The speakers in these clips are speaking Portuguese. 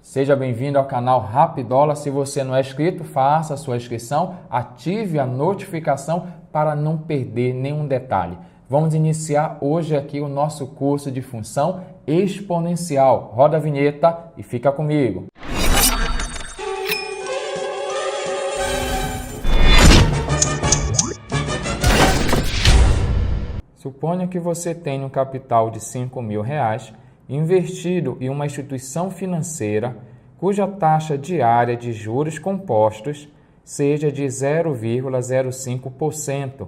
Seja bem-vindo ao canal Rapidola. Se você não é inscrito, faça a sua inscrição, ative a notificação para não perder nenhum detalhe. Vamos iniciar hoje aqui o nosso curso de função exponencial. Roda a vinheta e fica comigo. Suponha que você tenha um capital de R$5.000 investido em uma instituição financeira cuja taxa diária de juros compostos seja de 0,05%.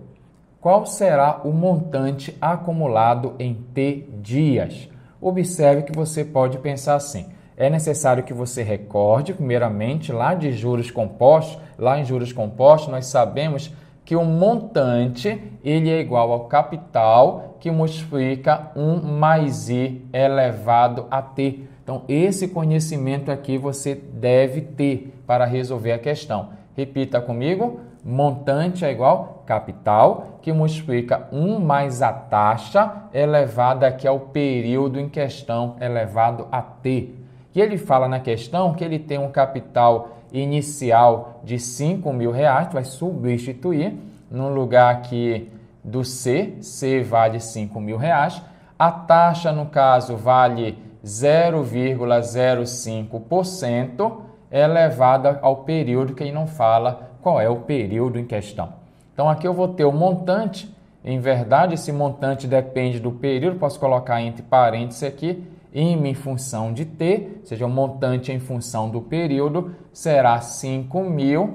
Qual será o montante acumulado em T dias? Observe que você pode pensar assim. É necessário que você recorde, primeiramente, lá de juros compostos. Lá em juros compostos, nós sabemos que o montante ele é igual ao capital que multiplica 1 mais I elevado a T. Então, esse conhecimento aqui você deve ter para resolver a questão. Repita comigo. Montante é igual capital que multiplica 1 mais a taxa elevada aqui ao período em questão elevado a T. E ele fala na questão que ele tem um capital inicial de R$5.000, vai substituir no lugar aqui do C vale R$5.000, a taxa no caso vale 0,05% elevada ao período que ele não fala qual é o período em questão. Então aqui eu vou ter o montante, em verdade esse montante depende do período, posso colocar entre parênteses aqui, em função de T, ou seja, o montante em função do período, será 5.000,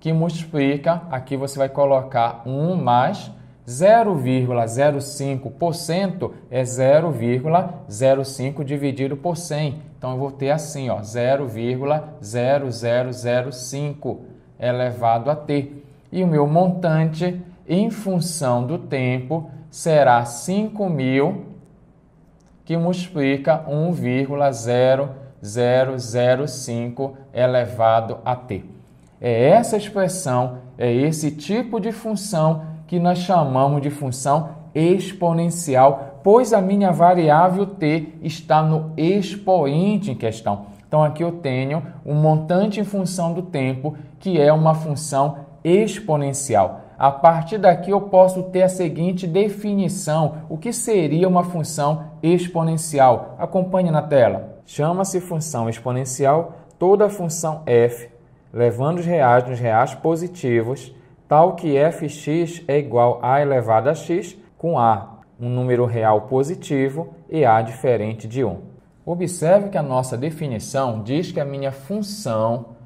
que multiplica, aqui você vai colocar 1 mais 0,05% é 0,05 dividido por 100. Então, eu vou ter assim, 0,0005 elevado a T. E o meu montante em função do tempo será 5.000, que multiplica 1,0005 elevado a T. É essa expressão, é esse tipo de função que nós chamamos de função exponencial, pois a minha variável T está no expoente em questão. Então, aqui eu tenho um montante em função do tempo, que é uma função exponencial. A partir daqui eu posso ter a seguinte definição. O que seria uma função exponencial? Acompanhe na tela. Chama-se função exponencial toda função f, levando os reais nos reais positivos, tal que fx é igual a elevado a x, com a, um número real positivo, e a diferente de 1. Observe que a nossa definição diz que a minha função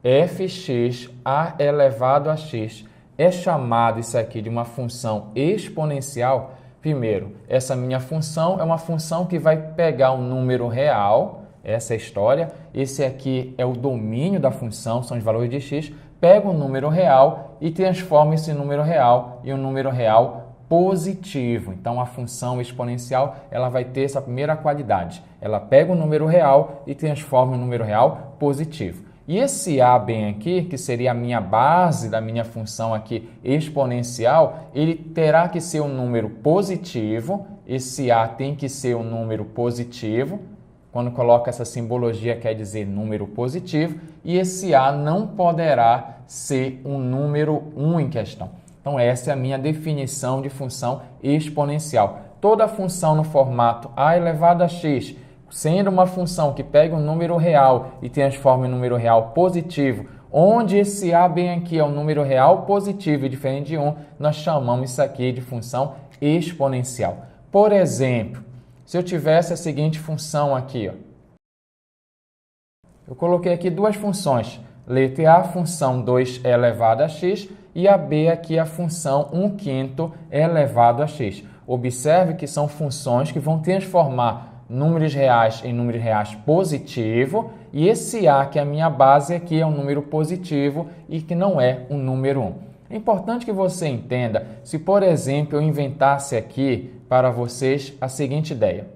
fx a elevado a x é chamado isso aqui de uma função exponencial. Primeiro, essa minha função é uma função que vai pegar um número real, essa é a história, esse aqui é o domínio da função, são os valores de x, pega um número real e transforma esse número real em um número real positivo. Então, a função exponencial ela vai ter essa primeira qualidade. Ela pega um número real e transforma em um número real positivo. E esse a bem aqui, que seria a minha base da minha função aqui exponencial, ele terá que ser um número positivo. Esse a tem que ser um número positivo. Quando coloca essa simbologia, quer dizer número positivo. E esse a não poderá ser um número 1 em questão. Então, essa é a minha definição de função exponencial. Toda função no formato a elevado a x, sendo uma função que pega um número real e transforma em um número real positivo, onde esse a bem aqui é um número real positivo e diferente de 1, nós chamamos isso aqui de função exponencial. Por exemplo, se eu tivesse a seguinte função aqui, eu coloquei aqui duas funções, letra A, função 2 elevado a x, e a B aqui a função 1/5 elevado a x. Observe que são funções que vão transformar números reais em números reais positivo, e esse a, que é a minha base aqui, é um número positivo e que não é um número 1. É importante que você entenda, se por exemplo eu inventasse aqui para vocês a seguinte ideia.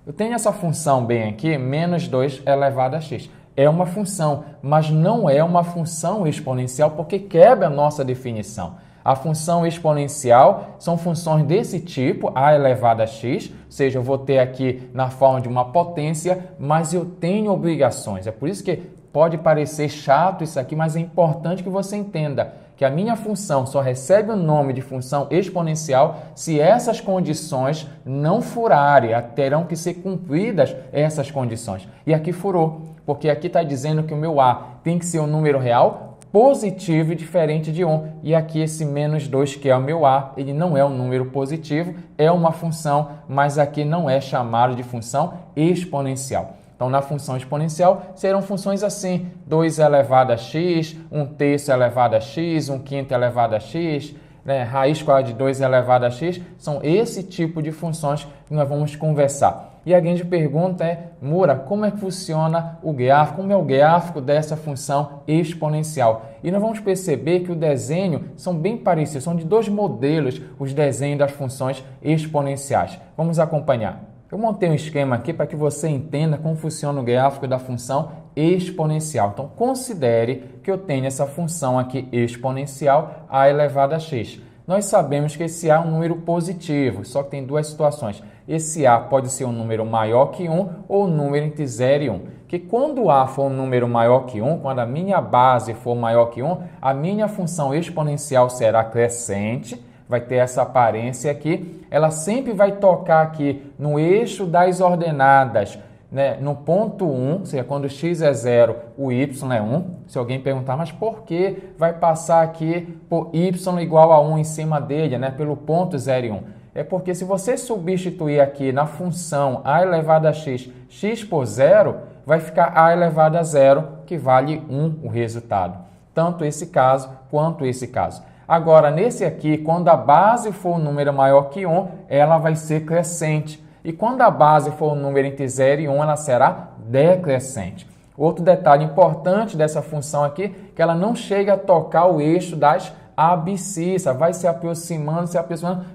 Eu tenho essa função bem aqui, menos 2 elevado a x. É uma função, mas não é uma função exponencial porque quebra a nossa definição. A função exponencial são funções desse tipo, a elevado a x, ou seja, eu vou ter aqui na forma de uma potência, mas eu tenho obrigações. É por isso que pode parecer chato isso aqui, mas é importante que você entenda que a minha função só recebe o nome de função exponencial se essas condições não furarem, terão que ser cumpridas essas condições. E aqui furou, porque aqui está dizendo que o meu a tem que ser um número real positivo e diferente de 1. E aqui esse menos 2, que é o meu a, ele não é um número positivo, é uma função, mas aqui não é chamado de função exponencial. Então, na função exponencial, serão funções assim, 2 elevado a x, 1/3 elevado a x, 1/5 elevado a x, né? Raiz quadrada de 2 elevado a x, são esse tipo de funções que nós vamos conversar. E a grande pergunta é, Mura, como é que funciona o gráfico? Como é o gráfico dessa função exponencial? E nós vamos perceber que o desenho são bem parecidos, são de dois modelos os desenhos das funções exponenciais. Vamos acompanhar. Eu montei um esquema aqui para que você entenda como funciona o gráfico da função exponencial. Então, considere que eu tenho essa função aqui exponencial a elevado a x. Nós sabemos que esse a é um número positivo, só que tem duas situações. Esse a pode ser um número maior que 1 ou um número entre 0 e 1. Que quando a for um número maior que 1, quando a minha base for maior que 1, a minha função exponencial será crescente, vai ter essa aparência aqui, ela sempre vai tocar aqui no eixo das ordenadas, né? No ponto 1, ou seja, quando x é 0, o y é 1. Se alguém perguntar, mas por que vai passar aqui por y igual a 1 em cima dele, né? Pelo ponto 0 e 1? É porque se você substituir aqui na função a elevado a x, x por 0, vai ficar a elevado a 0, que vale 1 o resultado. Tanto esse caso quanto esse caso. Agora, nesse aqui, quando a base for um número maior que 1, ela vai ser crescente. E quando a base for um número entre 0 e 1, ela será decrescente. Outro detalhe importante dessa função aqui, que ela não chega a tocar o eixo das abscissas, vai se aproximando,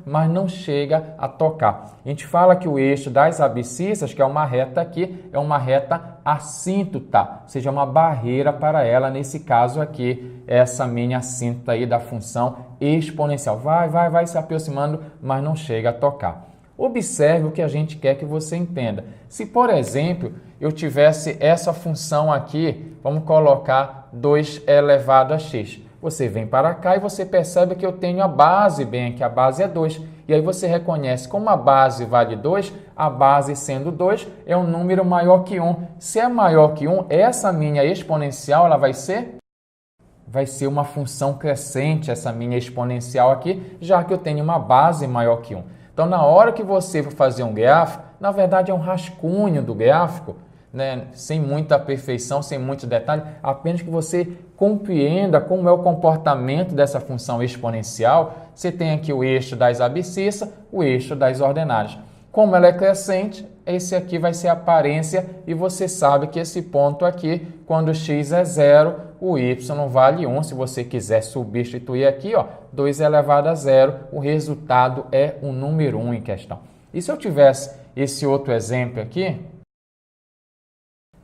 mas não chega a tocar. A gente fala que o eixo das abscissas, que é uma reta aqui, é uma reta assíntota, ou seja, uma barreira para ela, nesse caso aqui, essa minha assíntota aí da função exponencial. Vai se aproximando, mas não chega a tocar. Observe o que a gente quer que você entenda. Se, por exemplo, eu tivesse essa função aqui, vamos colocar 2 elevado a x. Você vem para cá e você percebe que eu tenho a base bem aqui, a base é 2. E aí você reconhece como a base vale 2, a base sendo 2 é um número maior que 1. Se é maior que 1, essa minha exponencial ela vai ser uma função crescente, essa minha exponencial aqui, já que eu tenho uma base maior que 1. Então, na hora que você for fazer um gráfico, na verdade é um rascunho do gráfico, né? Sem muita perfeição, sem muito detalhe, apenas que você compreenda como é o comportamento dessa função exponencial. Você tem aqui o eixo das abscissas, o eixo das ordenadas. Como ela é crescente, esse aqui vai ser a aparência e você sabe que esse ponto aqui, quando x é 0, o y vale 1. Se você quiser substituir aqui, ó, 2 elevado a 0, o resultado é o número 1 em questão. E se eu tivesse esse outro exemplo aqui,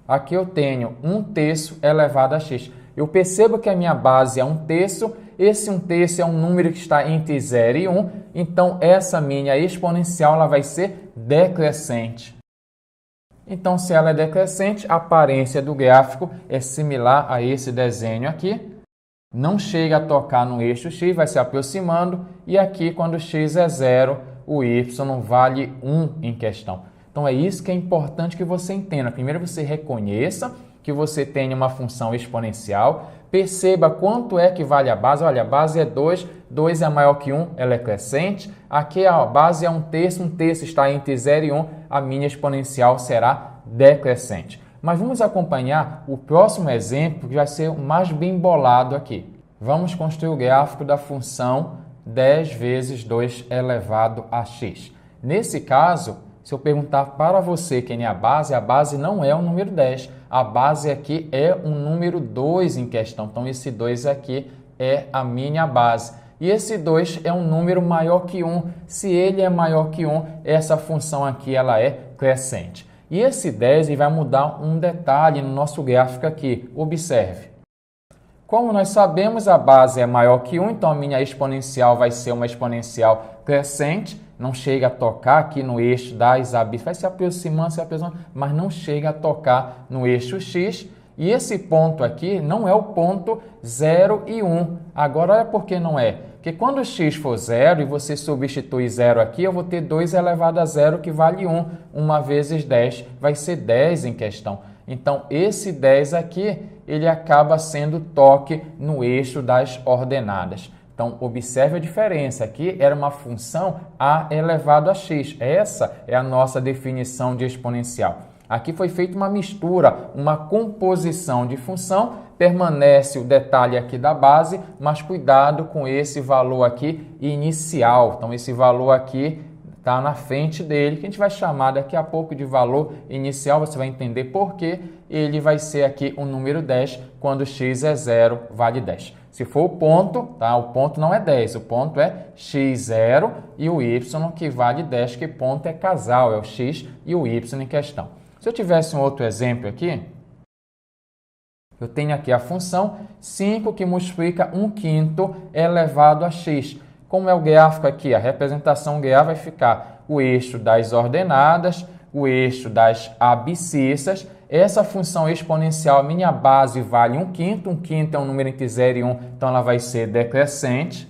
aqui eu tenho 1/3 elevado a x. Eu percebo que a minha base é 1/3, esse 1/3 é um número que está entre 0 e 1, então essa minha exponencial ela vai ser decrescente. Então, se ela é decrescente, a aparência do gráfico é similar a esse desenho aqui. Não chega a tocar no eixo x, vai se aproximando, e aqui, quando x é 0, o y vale 1 em questão. Então, é isso que é importante que você entenda. Primeiro, você reconheça que você tem uma função exponencial, perceba quanto é que vale a base. Olha, a base é 2, 2 é maior que 1, ela é crescente. Aqui a base é 1/3, 1/3 está entre 0 e 1, a minha exponencial será decrescente. Mas vamos acompanhar o próximo exemplo, que vai ser o mais bem bolado aqui. Vamos construir o gráfico da função 10 vezes 2 elevado a x. Nesse caso, se eu perguntar para você quem é a base não é o número 10. A base aqui é um número 2 em questão. Então, esse 2 aqui é a minha base. E esse 2 é um número maior que 1. Se ele é maior que 1, essa função aqui ela é crescente. E esse 10 vai mudar um detalhe no nosso gráfico aqui. Observe. Como nós sabemos, a base é maior que 1, então a minha exponencial vai ser uma exponencial crescente, não chega a tocar aqui no eixo das abissas, vai se aproximando, mas não chega a tocar no eixo x. E esse ponto aqui não é o ponto 0 e 1. Agora, olha por que não é. Porque quando x for 0 e você substitui 0 aqui, eu vou ter 2 elevado a 0, que vale 1. 1 vezes 10 vai ser 10 em questão. Então, esse 10 aqui, ele acaba sendo toque no eixo das ordenadas. Então, observe a diferença. Aqui era uma função a elevado a x. Essa é a nossa definição de exponencial. Aqui foi feita uma mistura, uma composição de função. Permanece o detalhe aqui da base, mas cuidado com esse valor aqui inicial. Então, esse valor aqui está na frente dele, que a gente vai chamar daqui a pouco de valor inicial. Você vai entender por que ele vai ser aqui o número 10, quando x é 0, vale 10. Se for o ponto, tá? O ponto não é 10, o ponto é x0 e o y, que vale 10, que ponto é casal, é o x e o y em questão. Se eu tivesse um outro exemplo aqui, eu tenho aqui a função 5 que multiplica 1/5 elevado a x. Como é o gráfico aqui? A representação gráfica vai ficar o eixo das ordenadas, o eixo das abscissas. Essa função exponencial, a minha base vale 1/5. 1/5 é um número entre 0 e 1, então ela vai ser decrescente.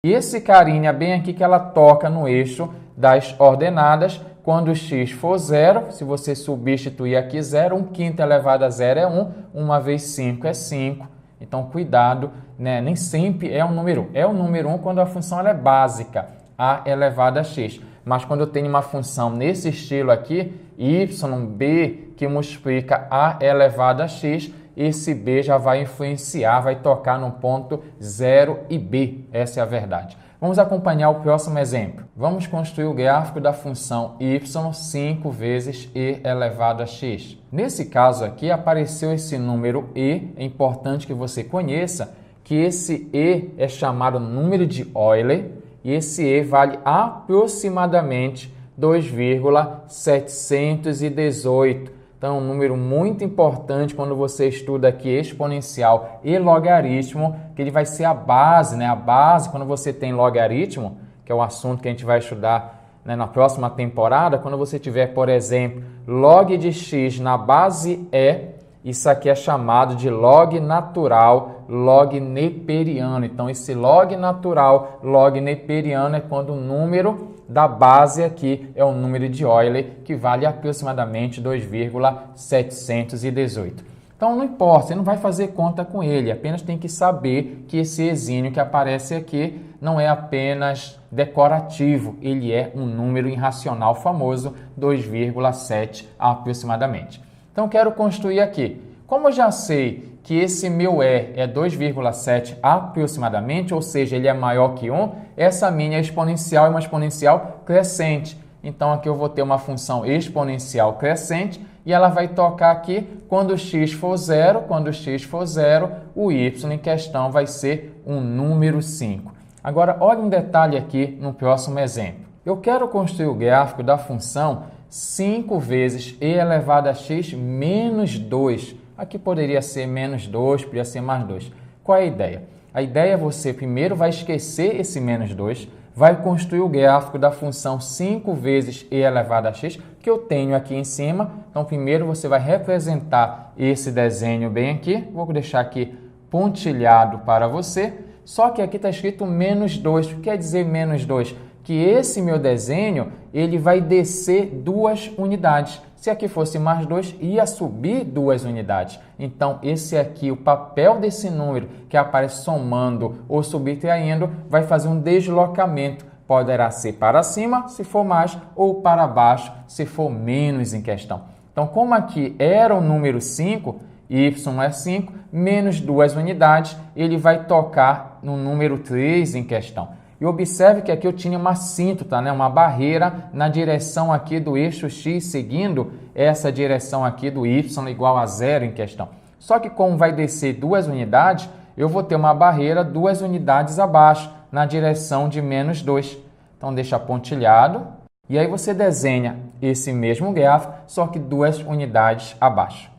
E esse carinha bem aqui que ela toca no eixo das ordenadas. Quando x for 0, se você substituir aqui 0, 1/5 elevado a 0 é 1. 1 vezes 5 é 5. Então, cuidado, né? Nem sempre é um número 1. É o número 1 quando a função ela é básica, a elevado a x. Mas quando eu tenho uma função nesse estilo aqui, yb, que multiplica a elevado a x, esse b já vai influenciar, vai tocar no ponto 0 e b. Essa é a verdade. Vamos acompanhar o próximo exemplo. Vamos construir o gráfico da função y 5 vezes e elevado a x. Nesse caso aqui, apareceu esse número e. É importante que você conheça que esse e é chamado número de Euler e esse e vale aproximadamente 2,718. Então, um número muito importante quando você estuda aqui exponencial e logaritmo, que ele vai ser a base, né? A base, quando você tem logaritmo, que é o assunto que a gente vai estudar, né, na próxima temporada, quando você tiver, por exemplo, log de x na base e, isso aqui é chamado de log natural, log neperiano. Então, esse log natural, log neperiano é quando o número da base aqui é o número de Euler, que vale aproximadamente 2,718. Então, não importa, você não vai fazer conta com ele, apenas tem que saber que esse exímio que aparece aqui não é apenas decorativo, ele é um número irracional famoso, 2,7 aproximadamente. Então, quero construir aqui. Como eu já sei que esse meu E é 2,7 aproximadamente, ou seja, ele é maior que 1, essa minha exponencial é uma exponencial crescente. Então, aqui eu vou ter uma função exponencial crescente e ela vai tocar aqui quando x for 0. Quando x for 0, o y em questão vai ser um número 5. Agora, olha um detalhe aqui no próximo exemplo. Eu quero construir o gráfico da função 5 vezes e elevado a x menos 2. Aqui poderia ser menos 2, poderia ser mais 2. Qual é a ideia? A ideia é você primeiro vai esquecer esse menos 2, vai construir o gráfico da função 5 vezes e elevado a x, que eu tenho aqui em cima. Então, primeiro você vai representar esse desenho bem aqui. Vou deixar aqui pontilhado para você. Só que aqui está escrito menos 2. O que quer dizer menos 2? Que esse meu desenho ele vai descer 2 unidades. Se aqui fosse mais 2, ia subir 2 unidades. Então, esse aqui, o papel desse número que aparece somando ou subtraindo, vai fazer um deslocamento. Poderá ser para cima, se for mais, ou para baixo, se for menos em questão. Então, como aqui era o número 5, y é 5, menos 2 unidades, ele vai tocar no número 3 em questão. E observe que aqui eu tinha uma assíntota, né? Uma barreira na direção aqui do eixo x, seguindo essa direção aqui do y igual a 0 em questão. Só que como vai descer 2 unidades, eu vou ter uma barreira 2 unidades abaixo, na direção de menos 2. Então, deixa pontilhado. E aí você desenha esse mesmo gráfico, só que 2 unidades abaixo.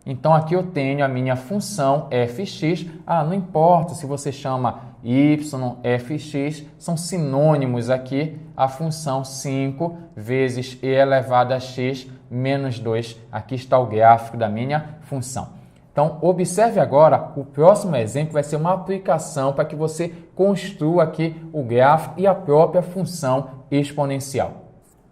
Então, aqui eu tenho a minha função fx. Não importa se você chama y, fx, são sinônimos aqui. A função 5 vezes e elevado a x menos 2. Aqui está o gráfico da minha função. Então, observe agora, o próximo exemplo vai ser uma aplicação para que você construa aqui o gráfico e a própria função exponencial.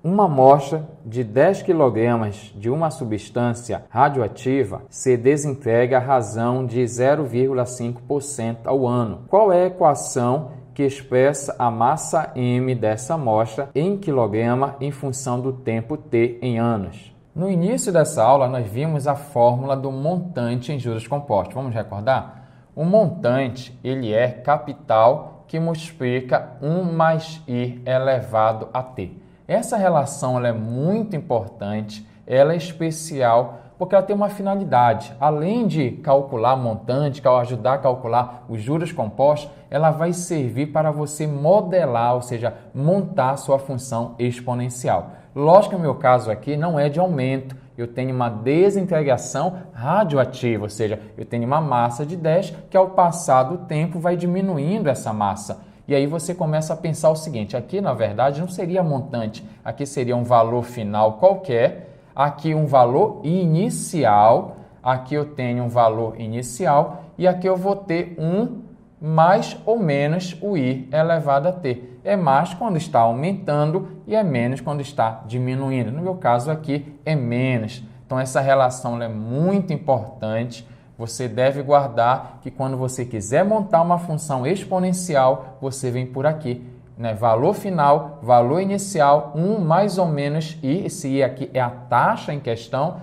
Uma amostra de 10 kg de uma substância radioativa se desintegra à razão de 0,5% ao ano. Qual é a equação que expressa a massa m dessa amostra em quilograma em função do tempo t em anos? No início dessa aula, nós vimos a fórmula do montante em juros compostos. Vamos recordar? O montante ele é capital que multiplica 1 mais i elevado a t. Essa relação ela é muito importante, ela é especial porque ela tem uma finalidade. Além de calcular montante, ajudar a calcular os juros compostos, ela vai servir para você modelar, ou seja, montar sua função exponencial. Lógico que no meu caso aqui não é de aumento, eu tenho uma desintegração radioativa, ou seja, eu tenho uma massa de 10 que ao passar do tempo vai diminuindo essa massa. E aí você começa a pensar o seguinte, aqui na verdade não seria montante, aqui seria um valor final qualquer, aqui um valor inicial, aqui eu tenho um valor inicial e aqui eu vou ter 1 mais ou menos o i elevado a t. É mais quando está aumentando e é menos quando está diminuindo. No meu caso aqui é menos. Então essa relação é muito importante. Você deve guardar que quando você quiser montar uma função exponencial, você vem por aqui, né? Valor final, valor inicial, 1 mais ou menos i, esse i aqui é a taxa em questão,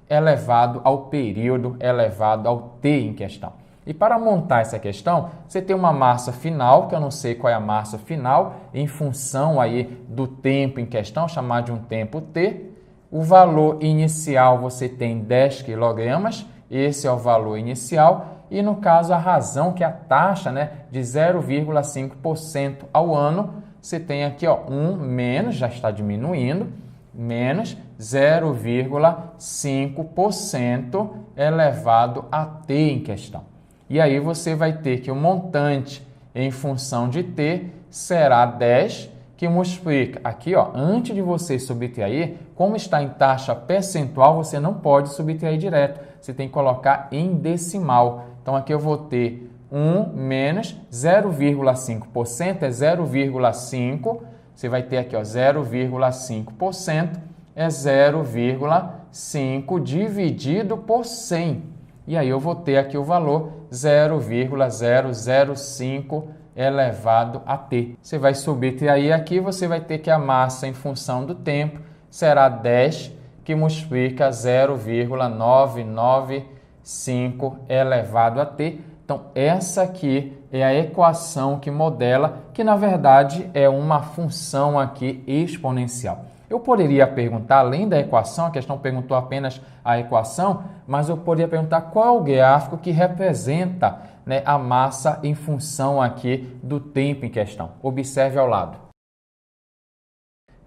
elevado ao período, elevado ao t em questão. E para montar essa questão, você tem uma massa final, que eu não sei qual é a massa final, em função aí do tempo em questão, chamar de um tempo t. O valor inicial você tem 10 kg, esse é o valor inicial. E no caso a razão, que é a taxa, né, de 0,5% ao ano, você tem aqui 1 menos, já está diminuindo, menos 0,5% elevado a t em questão. E aí você vai ter que o montante em função de t será 10, que multiplica aqui, antes de você subtrair, como está em taxa percentual, você não pode subtrair direto, você tem que colocar em decimal. Então aqui eu vou ter 1 menos 0,5% é 0,5, você vai ter aqui 0,5% é 0,5 dividido por 100. E aí eu vou ter aqui o valor 0,005 elevado a t. Você vai subtrair aqui, você vai ter que a massa em função do tempo será 10, que multiplica 0,995 elevado a t. Então, essa aqui é a equação que modela, que na verdade é uma função aqui exponencial. Eu poderia perguntar, além da equação, a questão perguntou apenas a equação, mas eu poderia perguntar qual é o gráfico que representa, né, a massa em função aqui do tempo em questão. Observe ao lado.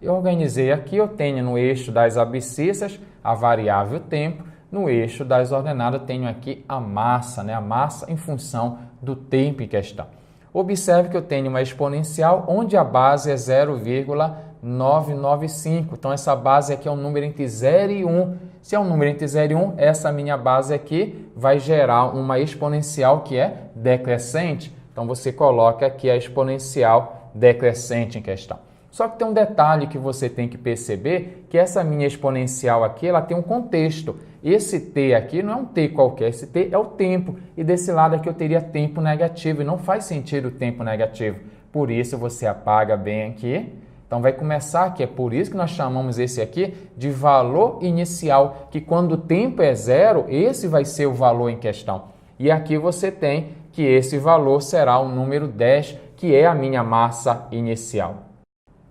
Eu organizei aqui, eu tenho no eixo das abscissas a variável tempo, no eixo das ordenadas eu tenho aqui a massa, né, a massa em função do tempo em questão. Observe que eu tenho uma exponencial onde a base é 0,995. Então, essa base aqui é um número entre 0 e 1. Se é um número entre 0 e 1, essa minha base aqui vai gerar uma exponencial que é decrescente. Então, você coloca aqui a exponencial decrescente em questão. Só que tem um detalhe que você tem que perceber, que essa minha exponencial aqui, ela tem um contexto. Esse t aqui não é um t qualquer, esse t é o tempo. E desse lado aqui eu teria tempo negativo, e não faz sentido o tempo negativo. Por isso você apaga bem aqui. Então vai começar aqui, é por isso que nós chamamos esse aqui de valor inicial, que quando o tempo é 0, esse vai ser o valor em questão. E aqui você tem que esse valor será o número 10, que é a minha massa inicial.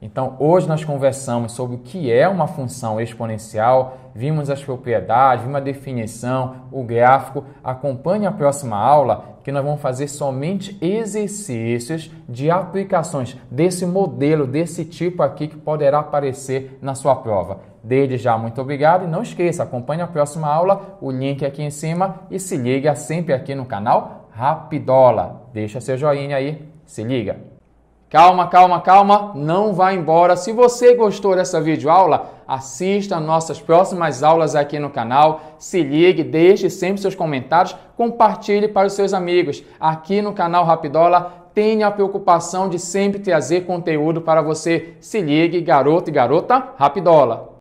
Então, hoje nós conversamos sobre o que é uma função exponencial, vimos as propriedades, vimos a definição, o gráfico. Acompanhe a próxima aula que nós vamos fazer somente exercícios de aplicações desse modelo, desse tipo aqui que poderá aparecer na sua prova. Desde já, muito obrigado e não esqueça, acompanhe a próxima aula, o link aqui em cima e se liga sempre aqui no canal Rapidola. Deixa seu joinha aí, se liga. Calma, calma, calma, não vá embora. Se você gostou dessa videoaula, assista nossas próximas aulas aqui no canal, se ligue, deixe sempre seus comentários, compartilhe para os seus amigos. Aqui no canal Rapidola, tenha a preocupação de sempre trazer conteúdo para você. Se ligue, garoto e garota Rapidola.